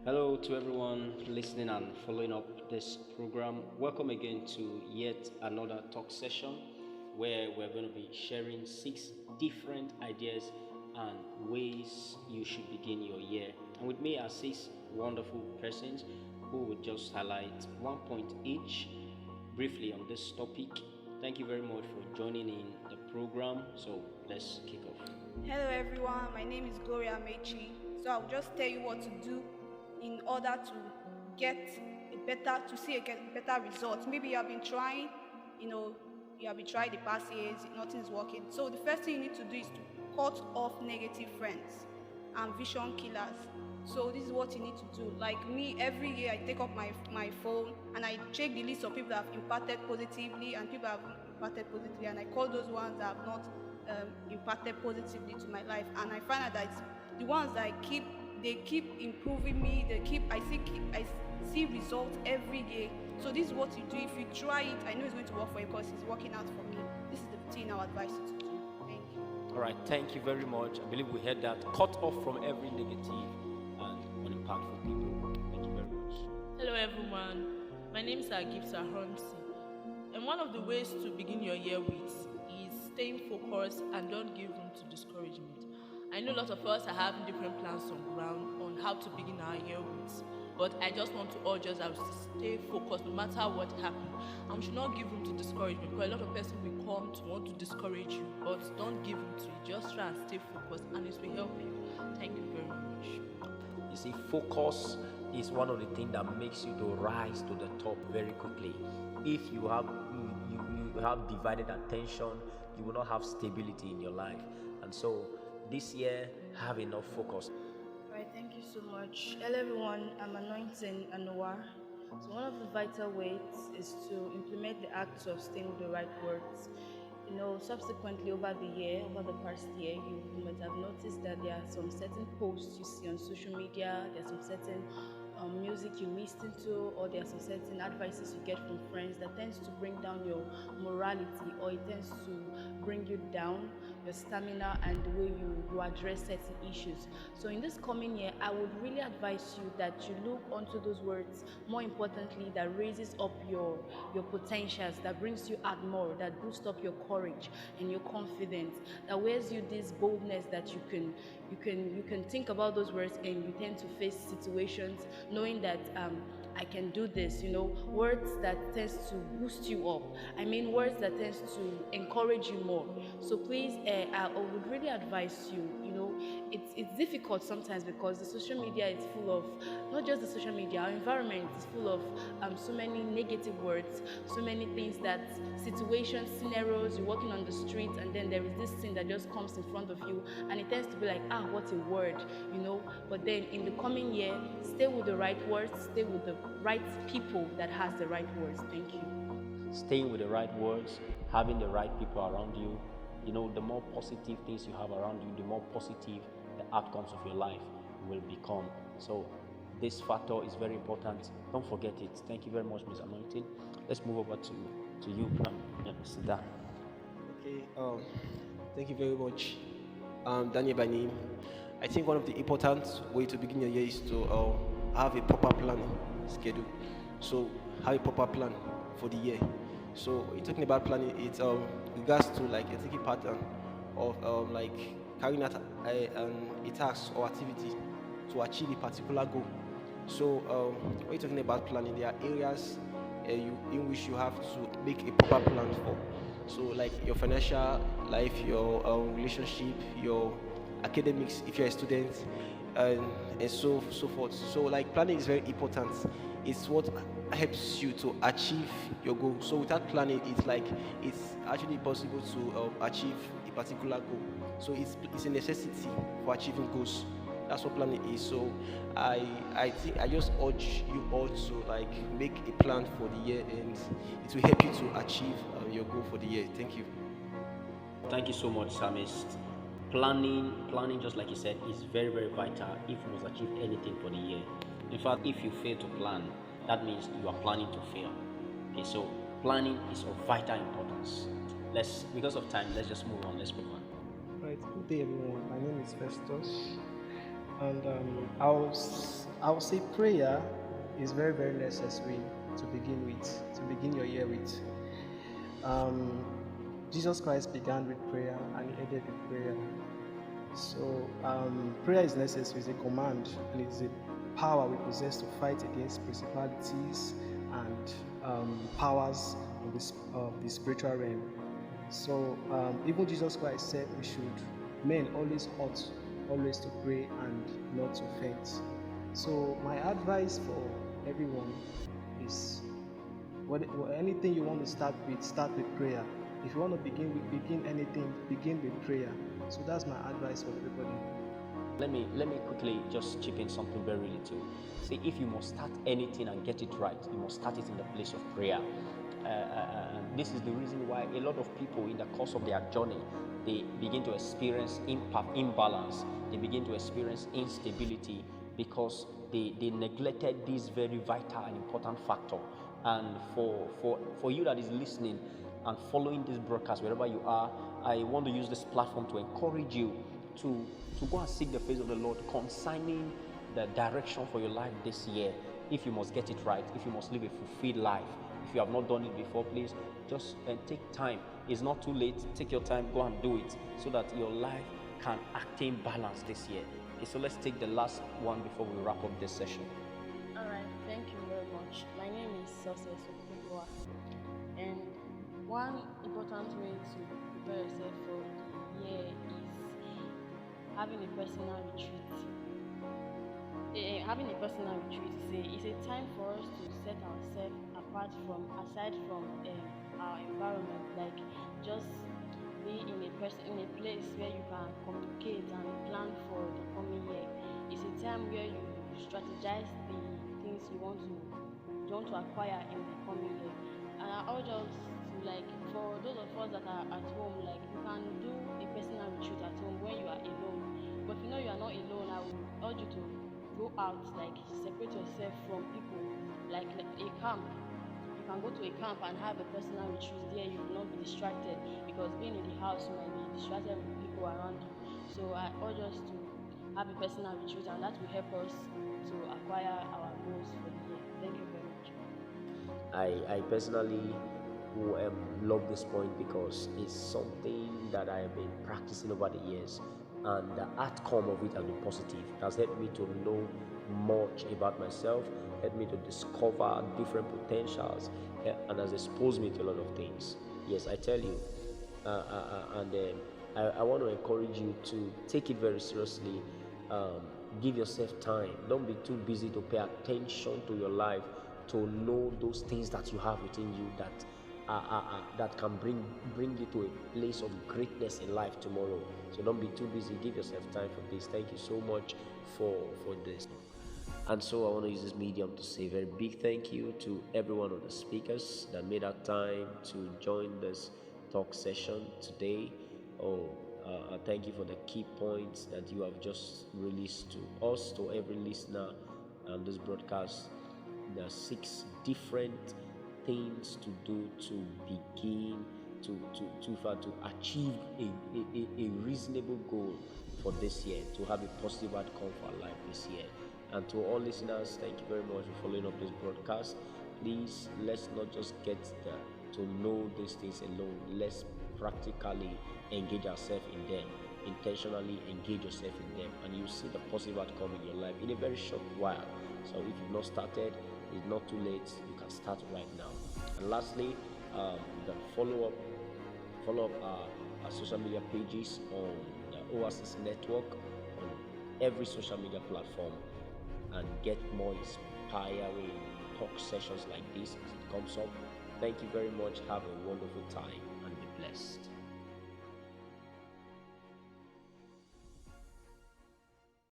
Hello to everyone listening and following up this program. Welcome again to yet another talk session where we're going to be sharing six different ideas and ways you should begin your year. And with me are six wonderful persons who will just highlight one point each briefly on this topic. Thank you very much for joining in the program. So let's kick off. Hello everyone, my name is Gloria Mechi. So I'll just tell you what to do in order to get to see get better results. Maybe you have been trying, you know, you have been trying the past years, nothing is working. So the first thing you need to do is to cut off negative friends and vision killers. So this is what you need to do. Like me, every year I take up my phone and I check the list of people that have impacted positively and people that have impacted positively, and I call those ones that have not impacted positively to my life. And I find out that it's the ones that they keep improving me. I see results every year. So this is what you do. If you try it, I know it's going to work for you because it's working out for me. This is the thing I would advise you to do. Thank you. All right, thank you very much. I believe we heard that. Cut off from every negative and unimpactful people. Thank you very much. Hello everyone, my name is Agibsa Hormsi, and one of the ways to begin your year with is staying focused and don't give room to discouragement. I know a lot of us are having different plans on ground on how to begin our year with, but I just want to urge us that we should stay focused no matter what happens, and we should not give room to discouragement because a lot of person will come to want to discourage you, but don't give room to it. Just try and stay focused and it will help you. Thank you very much. You see, focus is one of the things that makes you to rise to the top very quickly. If you have divided attention, you will not have stability in your life. And so this year, have enough focus. All right, thank you so much. Hello, everyone. I'm Anointing Anwar. So, one of the vital ways is to implement the acts of staying with the right words. Subsequently over the year, over the past year, you might have noticed that there are some certain posts you see on social media, there are some certain music you listen to, or there are some certain advices you get from friends that tends to bring down your morality, or it tends to bring you down your stamina and the way you address certain issues. So in this coming year, I would really advise you that you look onto those words, more importantly, that raises up your potentials, that brings you out more, that boosts up your courage and your confidence, that wears you this boldness that you can think about those words and you tend to face situations knowing that I can do this, words that tends to boost you up. I mean words that tends to encourage you more. So please, I would really advise you, it's difficult sometimes because the social media is full of, not just the social media, our environment is full of so many negative words, so many things that situations, scenarios, you're walking on the street and then there is this thing that just comes in front of you and it tends to be like, what a word, but then in the coming year, stay with the right words, stay with the right people that has the right words. Thank you. Staying with the right words, having the right people around you, the more positive things you have around you, the more positive the outcomes of your life will become. So this factor is very important. Don't forget it. Thank you very much, Ms. Anointing. Let's move over to you, Mr. Dan. Okay, thank you very much. Daniel by name. I think one of the important way to begin your year is to have a proper planning schedule. So have a proper plan for the year. So you're talking about planning, it's regards to like a thinking pattern of like carrying out a task or activity to achieve a particular goal. So when you're talking about planning, there are areas in which you have to make a proper plan for. So like your financial life, your relationship, your academics, if you're a student, and so forth. So like planning is very important. It's what helps you to achieve your goal. So without planning, it's actually possible to achieve a particular goal. So it's a necessity for achieving goals. That's what planning is. So I think I just urge you all to like make a plan for the year, and it will help you to achieve your goal for the year. Thank you. Thank you so much, Samist. Planning, just like you said, is very, very vital if you must achieve anything for the year. In fact, if you fail to plan, that means you are planning to fail. Okay, so planning is of vital importance. Because of time, let's just move on. Let's move on. Right, good day everyone. My name is Festus. And I'll say prayer is very, very necessary to begin with, to begin your year with. Um, Jesus Christ began with prayer and he ended with prayer. So prayer is necessary, it's a command, and it's a power we possess to fight against principalities and powers of the spiritual realm. So even Jesus Christ said men always ought always to pray and not to faint. So my advice for everyone is anything you want to start with prayer. If you want to begin anything, begin with prayer. So that's my advice for everybody. Let me quickly just chip in something very little. See, if you must start anything and get it right, you must start it in the place of prayer. This is the reason why a lot of people in the course of their journey, they begin to experience imbalance, they begin to experience instability, because they neglected this very vital and important factor. And for you that is listening and following this broadcast wherever you are, I want to use this platform to encourage you to go and seek the face of the Lord concerning the direction for your life this year. If you must get it right, if you must live a fulfilled life, if you have not done it before, please just take time. It's not too late. Take your time, go and do it, so that your life can attain balance this year. Okay, so let's take the last one before we wrap up this session. All right, thank you very much. My name is Success Okudwa, and one important way to prepare yourself for the year is having a personal retreat. Having a personal retreat is a time for us to set ourselves aside from our environment, like just be in a place where you can communicate and plan for the coming year. It's a time where you strategize the things you want to acquire in the coming year. And I urge us to, like, for those of us that are at home, like, you can do a personal retreat at home when you are alone. But if you know you are not alone, I would urge you to go out, like separate yourself from people, like a camp. You can go to a camp and have a personal retreat there. You will not be distracted, because being in the house you might be distracted with people around you. So I urge us to have a personal retreat, and that will help us to acquire our goals for the year. Thank you very much. I personally love this point, because it's something that I have been practicing over the years, and the outcome of it has been positive. It has helped me to know much about myself, helped me to discover different potentials, and has exposed me to a lot of things. Yes, I tell you, and I want to encourage you to take it very seriously. Give yourself time. Don't be too busy to pay attention to your life, to know those things that you have within you that can bring you to a place of greatness in life tomorrow. So don't be too busy. Give yourself time for this. Thank you so much for this. And so I want to use this medium to say a very big thank you to every one of the speakers that made that time to join this talk session today. Thank you for the key points that you have just released to us, to every listener on this broadcast. There are 6 different things to do to begin to achieve a reasonable goal for this year, to have a positive outcome for our life this year. And to all listeners, thank you very much for following up this broadcast. Please, let's not just get to know these things alone. Let's practically engage ourselves in them, intentionally engage yourself in them, and you'll see the positive outcome in your life in a very short while. So if you've not started, it's not too late. You can start right now. And lastly, the follow up our social media pages on the Oasis Network on every social media platform, and get more inspiring talk sessions like this as it comes up. Thank you very much. Have a wonderful time and be blessed.